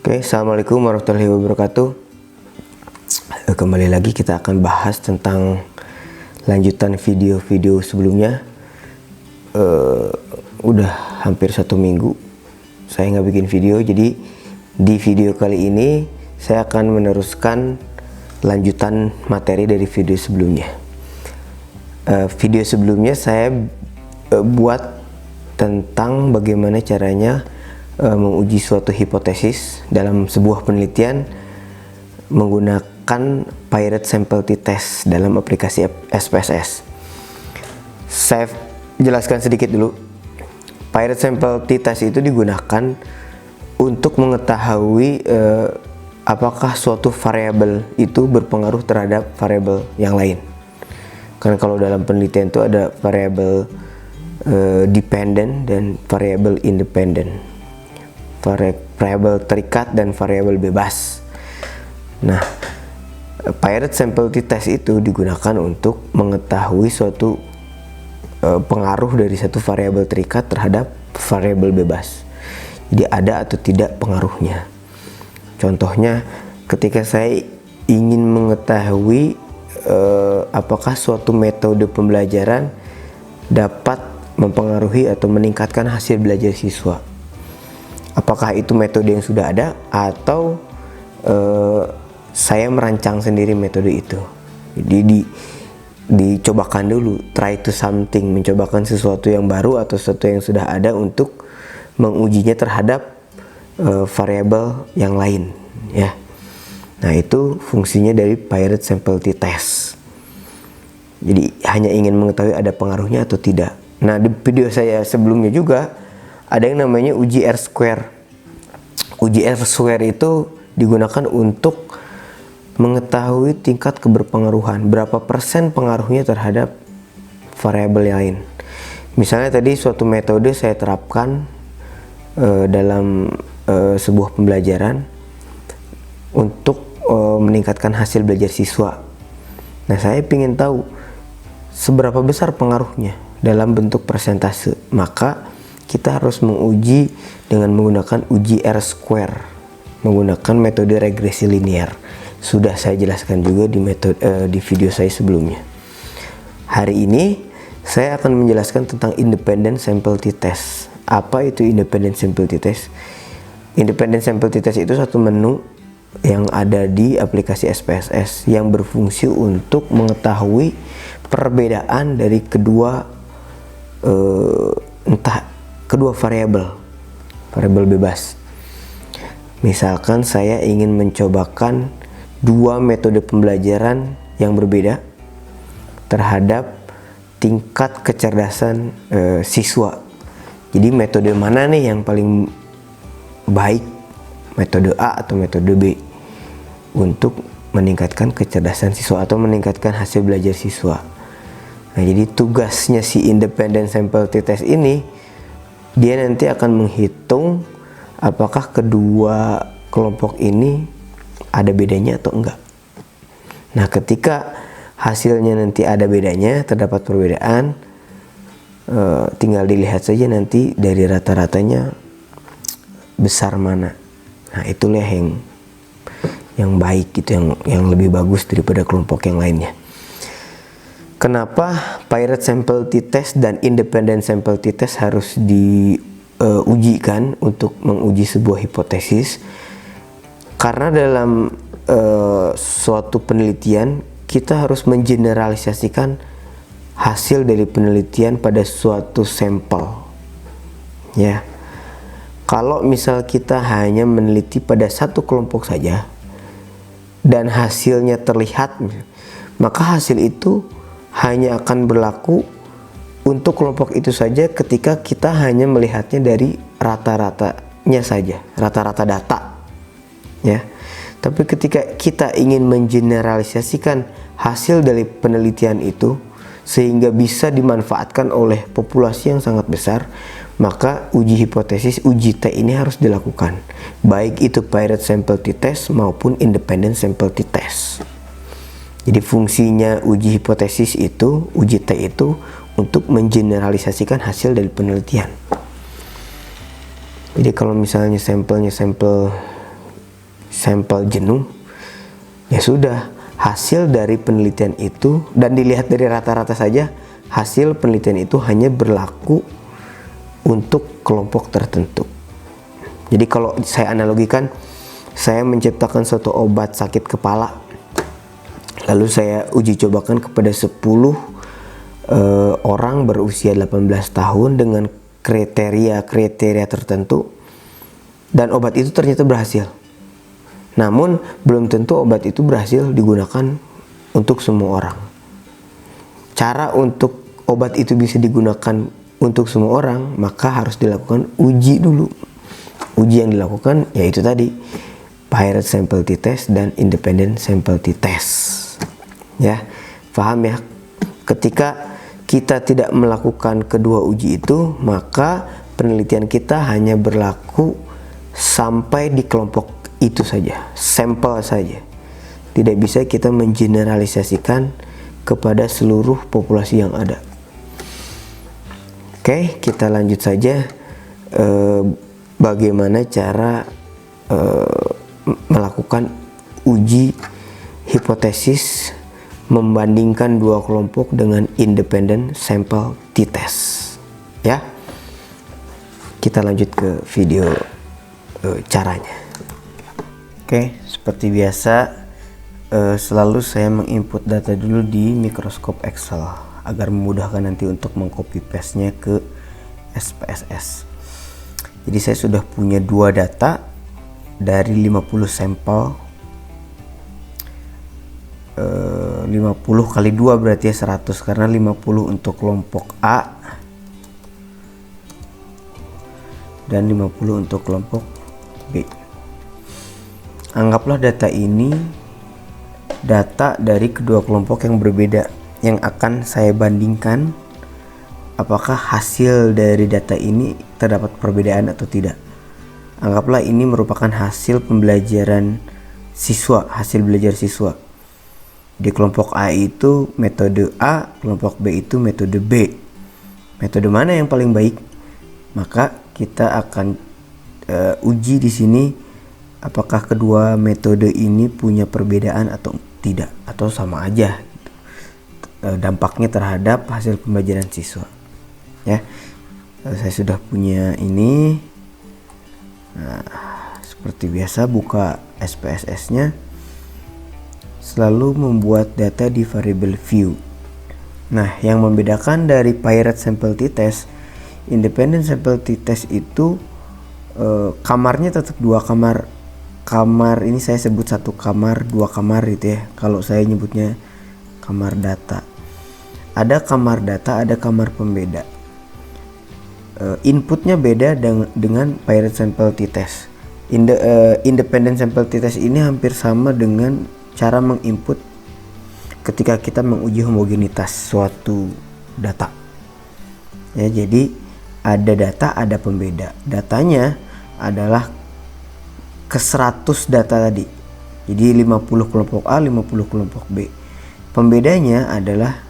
Oke, assalamualaikum warahmatullahi wabarakatuh. Kembali lagi kita akan bahas tentang lanjutan video-video sebelumnya. Udah hampir 1 minggu saya nggak bikin video, jadi di video kali ini saya akan meneruskan lanjutan materi dari video sebelumnya. Video sebelumnya saya buat tentang bagaimana caranya menguji suatu hipotesis dalam sebuah penelitian menggunakan Pirate Sample T-Test dalam aplikasi SPSS. Saya jelaskan sedikit dulu. Pirate Sample T-Test itu digunakan untuk mengetahui apakah suatu variabel itu berpengaruh terhadap variabel yang lain. Karena kalau dalam penelitian itu ada variabel dependent dan variabel independent, variabel terikat dan variabel bebas. Nah, Pirate Sample T-Test itu digunakan untuk mengetahui suatu pengaruh dari satu variabel terikat terhadap variabel bebas. Jadi ada atau tidak pengaruhnya. Contohnya, ketika saya ingin mengetahui apakah suatu metode pembelajaran dapat mempengaruhi atau meningkatkan hasil belajar siswa. Apakah itu metode yang sudah ada atau saya merancang sendiri metode itu. Jadi dicobakan dulu, try to something, mencobakan sesuatu yang baru atau sesuatu yang sudah ada untuk mengujinya terhadap variabel yang lain, ya. Nah, itu fungsinya dari Pirate Sample T-Test. Jadi hanya ingin mengetahui ada pengaruhnya atau tidak. Nah, di video saya sebelumnya juga ada yang namanya uji R-square. Uji R-square itu digunakan untuk mengetahui tingkat keberpengaruhan, berapa persen pengaruhnya terhadap variabel lain. Misalnya tadi suatu metode saya terapkan dalam sebuah pembelajaran untuk meningkatkan hasil belajar siswa. Nah, saya ingin tahu seberapa besar pengaruhnya dalam bentuk persentase. Maka kita harus menguji dengan menggunakan uji R-square, menggunakan metode regresi linear. Sudah saya jelaskan juga di video saya sebelumnya. Hari ini saya akan menjelaskan tentang Independent Sample T-Test. Apa itu Independent Sample T-Test? Independent Sample T-Test itu satu menu yang ada di aplikasi SPSS yang berfungsi untuk mengetahui perbedaan dari kedua variabel bebas. Misalkan saya ingin mencobakan dua metode pembelajaran yang berbeda terhadap tingkat kecerdasan siswa. Jadi metode mana nih yang paling baik, metode A atau metode B, untuk meningkatkan kecerdasan siswa atau meningkatkan hasil belajar siswa. Nah, jadi tugasnya si Independent Sample T-Test ini, dia nanti akan menghitung apakah kedua kelompok ini ada bedanya atau enggak. Nah, ketika hasilnya nanti ada bedanya, terdapat perbedaan, tinggal dilihat saja nanti dari rata-ratanya besar mana. Nah, itulah yang baik, gitu, yang lebih bagus daripada kelompok yang lainnya. Kenapa Pirate Sample T-Test dan Independent Sample T-Test harus diujikan untuk menguji sebuah hipotesis? Karena dalam suatu penelitian kita harus mengeneralisasikan hasil dari penelitian pada suatu sampel, ya. Kalau misal kita hanya meneliti pada satu kelompok saja dan hasilnya terlihat, maka hasil itu hanya akan berlaku untuk kelompok itu saja ketika kita hanya melihatnya dari rata-ratanya saja, rata-rata data, ya. Tapi ketika kita ingin mengeneralisasikan hasil dari penelitian itu sehingga bisa dimanfaatkan oleh populasi yang sangat besar, maka uji hipotesis, uji T ini harus dilakukan, baik itu Pirate Sample T-Test maupun Independent Sample T-Test. Jadi fungsinya uji hipotesis itu, uji T itu untuk mengeneralisasikan hasil dari penelitian. Jadi kalau misalnya sampelnya sampel sampel jenuh, ya sudah, hasil dari penelitian itu, dan dilihat dari rata-rata saja, hasil penelitian itu hanya berlaku untuk kelompok tertentu. Jadi kalau saya analogikan, saya menciptakan suatu obat sakit kepala, lalu saya uji cobakan kepada 10 orang berusia 18 tahun dengan kriteria tertentu, dan obat itu ternyata berhasil. Namun belum tentu obat itu berhasil digunakan untuk semua orang. Cara untuk obat itu bisa digunakan untuk semua orang, maka harus dilakukan uji dulu. Uji yang dilakukan yaitu tadi Paired Sample T-Test dan Independent Sample T-Test. Ya, paham ya? Ketika kita tidak melakukan kedua uji itu, maka penelitian kita hanya berlaku sampai di kelompok itu saja, sampel saja. Tidak bisa kita mengeneralisasikan kepada seluruh populasi yang ada. Oke, kita lanjut saja. Bagaimana cara melakukan uji hipotesis membandingkan dua kelompok dengan independent sample t-test, ya. Kita lanjut ke video caranya. Oke, seperti biasa selalu saya menginput data dulu di Microsoft Excel agar memudahkan nanti untuk mengcopy paste-nya ke SPSS. Jadi saya sudah punya 2 data dari 50 sampel, 50 kali 2 berarti ya 100, karena 50 untuk kelompok A dan 50 untuk kelompok B. Anggaplah data ini data dari kedua kelompok yang berbeda yang akan saya bandingkan apakah hasil dari data ini terdapat perbedaan atau tidak. Anggaplah ini merupakan hasil pembelajaran siswa, hasil belajar siswa. Di kelompok A itu metode A, kelompok B itu metode B. Metode mana yang paling baik? Maka kita akan uji di sini apakah kedua metode ini punya perbedaan atau tidak, atau sama aja gitu. Dampaknya terhadap hasil pembelajaran siswa. Ya, saya sudah punya ini. Nah, seperti biasa buka SPSS-nya, selalu membuat data di variable view. Nah, yang membedakan dari Paired Sample T-Test, Independent Sample T-Test itu kamarnya tetap 2 kamar. Kamar ini saya sebut 1 kamar, 2 kamar gitu ya. Kalau saya nyebutnya kamar data. Ada kamar data, ada kamar pembeda. Inputnya beda dengan Paired Sample T-Test. Independent Sample T-Test ini hampir sama dengan cara menginput ketika kita menguji homogenitas suatu data. Ya, jadi ada data, ada pembeda. Datanya adalah ke 100 data tadi. Jadi 50 kelompok A, 50 kelompok B. Pembedanya adalah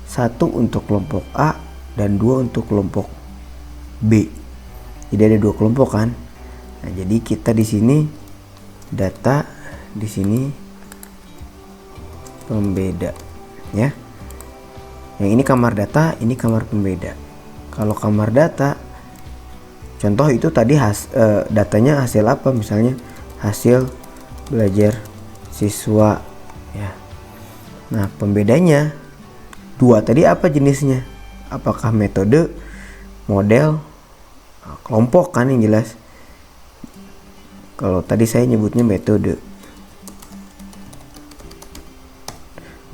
1 untuk kelompok A dan 2 untuk kelompok B. Jadi ada 2 kelompok kan. Nah, jadi kita di sini data, di sini pembeda, ya. Yang ini kamar data, ini kamar pembeda. Kalau kamar data, contoh itu tadi datanya hasil apa? Misalnya hasil belajar siswa, ya. Nah, pembedanya 2 tadi apa jenisnya? Apakah metode, model, kelompok kan yang jelas. Kalau tadi saya nyebutnya metode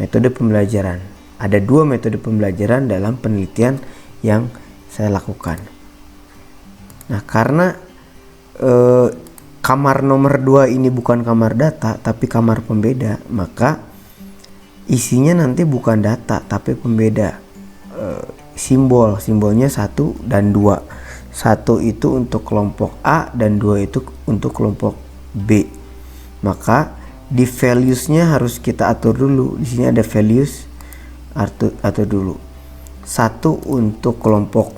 pembelajaran. Ada 2 metode pembelajaran dalam penelitian yang saya lakukan. Nah, karena kamar nomor 2 ini bukan kamar data tapi kamar pembeda, maka isinya nanti bukan data tapi pembeda. Simbolnya 1 dan 2. 1 itu untuk kelompok A dan 2 itu untuk kelompok B. Maka di values-nya harus kita atur dulu. Di sini ada values, atur dulu. 1 untuk kelompok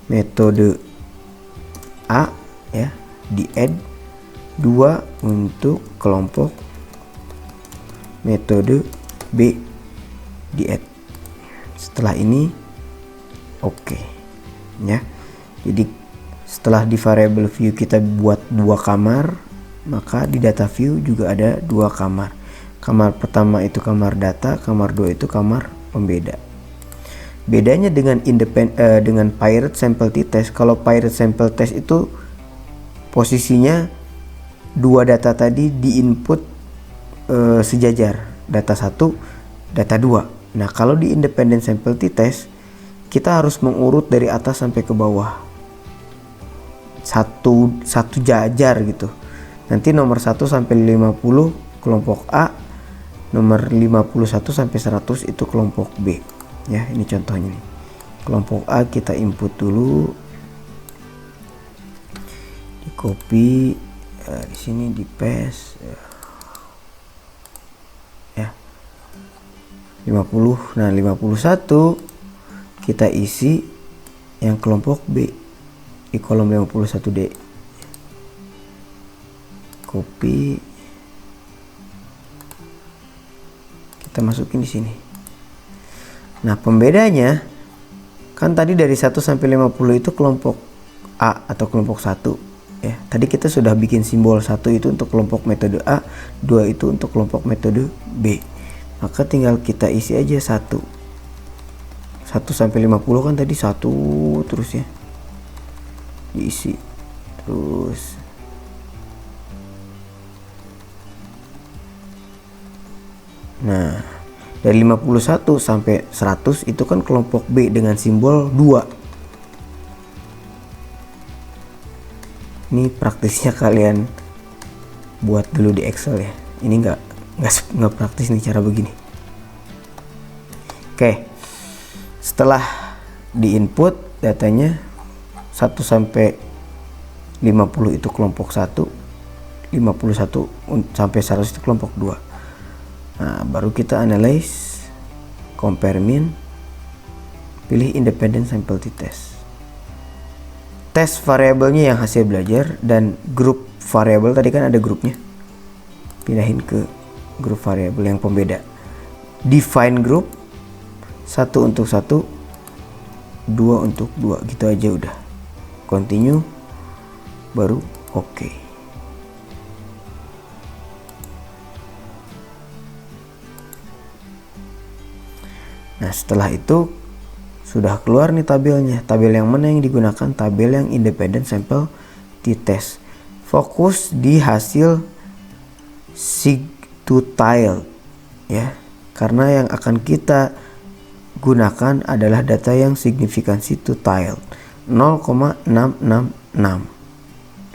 metode A, ya, di add. 2 untuk kelompok metode B di add. Setelah ini oke, ya. Jadi setelah di variable view kita buat 2 kamar, maka di data view juga ada 2 kamar. Kamar pertama itu kamar data, kamar 2 itu kamar pembeda. Bedanya dengan dengan pirate sample t-test, kalau pirate sample test itu posisinya 2 data tadi di input sejajar, data 1, data 2. Nah, kalau di independent sample t-test kita harus mengurut dari atas sampai ke bawah, satu jajar gitu. Nanti nomor 1 sampai 50 kelompok A, nomor 51 sampai 100 itu kelompok B. Ya, ini contohnya nih. Kelompok A kita input dulu, di copy, di sini di paste, ya. 50. Nah, 51 kita isi yang kelompok B di kolom 51D. Copy, kita masukin di sini. Nah, pembedanya kan tadi dari 1 sampai 50 itu kelompok A atau kelompok 1, ya. Tadi kita sudah bikin simbol 1 itu untuk kelompok metode A, 2 itu untuk kelompok metode B. Maka tinggal kita isi aja 1 sampai 50 kan tadi 1 terus, ya. Diisi terus. Nah, dari 51 sampai 100 itu kan kelompok B dengan simbol 2. Ini praktisnya kalian buat dulu di Excel, ya. Ini nggak praktis nih cara begini. Oke. Setelah di input datanya 1 sampai 50 itu kelompok 1, 51 sampai 100 itu kelompok 2. Nah, baru kita analyze, compare min, pilih independent sample t-test. Tes variabelnya yang hasil belajar, dan grup variabel tadi kan ada grupnya. Pindahin ke grup variabel yang pembeda. Define group, 1 untuk 1, 2 untuk 2, gitu aja udah. Continue, baru oke. Nah, setelah itu sudah keluar nih tabelnya. Tabel yang mana yang digunakan? Tabel yang independent sample t-test. Fokus di hasil sig-to-tile, ya. Karena yang akan kita gunakan adalah data yang signifikansi to tile 0,666.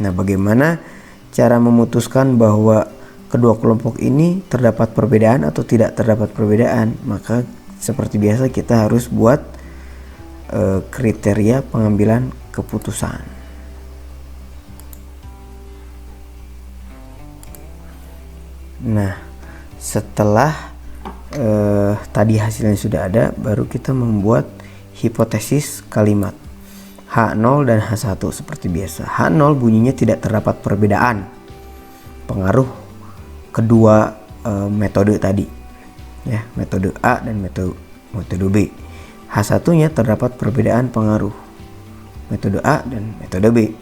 Nah, bagaimana cara memutuskan bahwa kedua kelompok ini terdapat perbedaan atau tidak terdapat perbedaan? Maka seperti biasa kita harus buat kriteria pengambilan keputusan. Nah, setelah tadi hasilnya sudah ada, baru kita membuat hipotesis kalimat H0 dan H1 seperti biasa. H0 bunyinya tidak terdapat perbedaan pengaruh kedua metode tadi, ya, metode A dan metode B. H1-nya terdapat perbedaan pengaruh metode A dan metode B.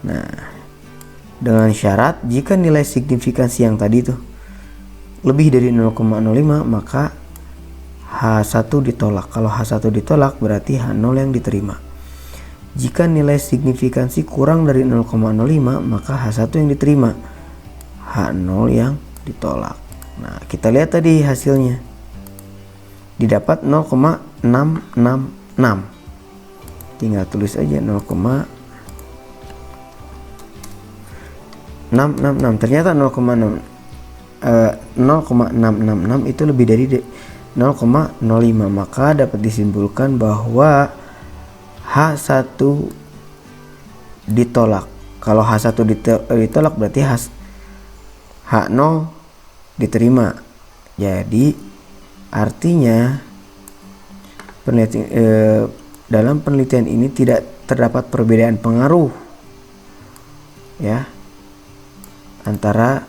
Nah, dengan syarat jika nilai signifikansi yang tadi tuh lebih dari 0,05 maka H1 ditolak. Kalau H1 ditolak berarti H0 yang diterima. Jika nilai signifikansi kurang dari 0,05 maka H1 yang diterima, H0 yang ditolak. Nah, kita lihat tadi hasilnya. Didapat 0,666. Tinggal tulis aja 0,666. Ternyata 0,666 itu lebih dari 0,05, maka dapat disimpulkan bahwa H1 ditolak. Kalau H1 ditolak berarti H0 diterima. Jadi artinya dalam penelitian ini tidak terdapat perbedaan pengaruh, ya. antara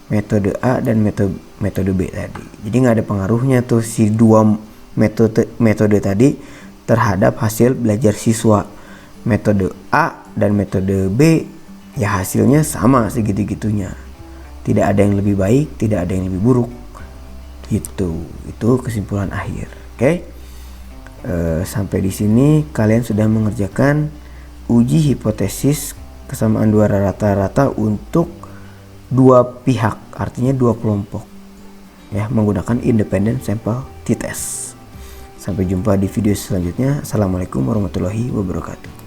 metode A dan metode B tadi. Jadi nggak ada pengaruhnya tuh si dua metode tadi terhadap hasil belajar siswa. Metode A dan metode B ya hasilnya sama segitu-gitunya. Tidak ada yang lebih baik, tidak ada yang lebih buruk. Gitu. Itu kesimpulan akhir. Oke. Sampai di sini kalian sudah mengerjakan uji hipotesis kesamaan dua rata-rata untuk dua pihak, artinya dua kelompok ya, menggunakan independent sample t-test. Sampai jumpa di video selanjutnya. Assalamualaikum warahmatullahi wabarakatuh.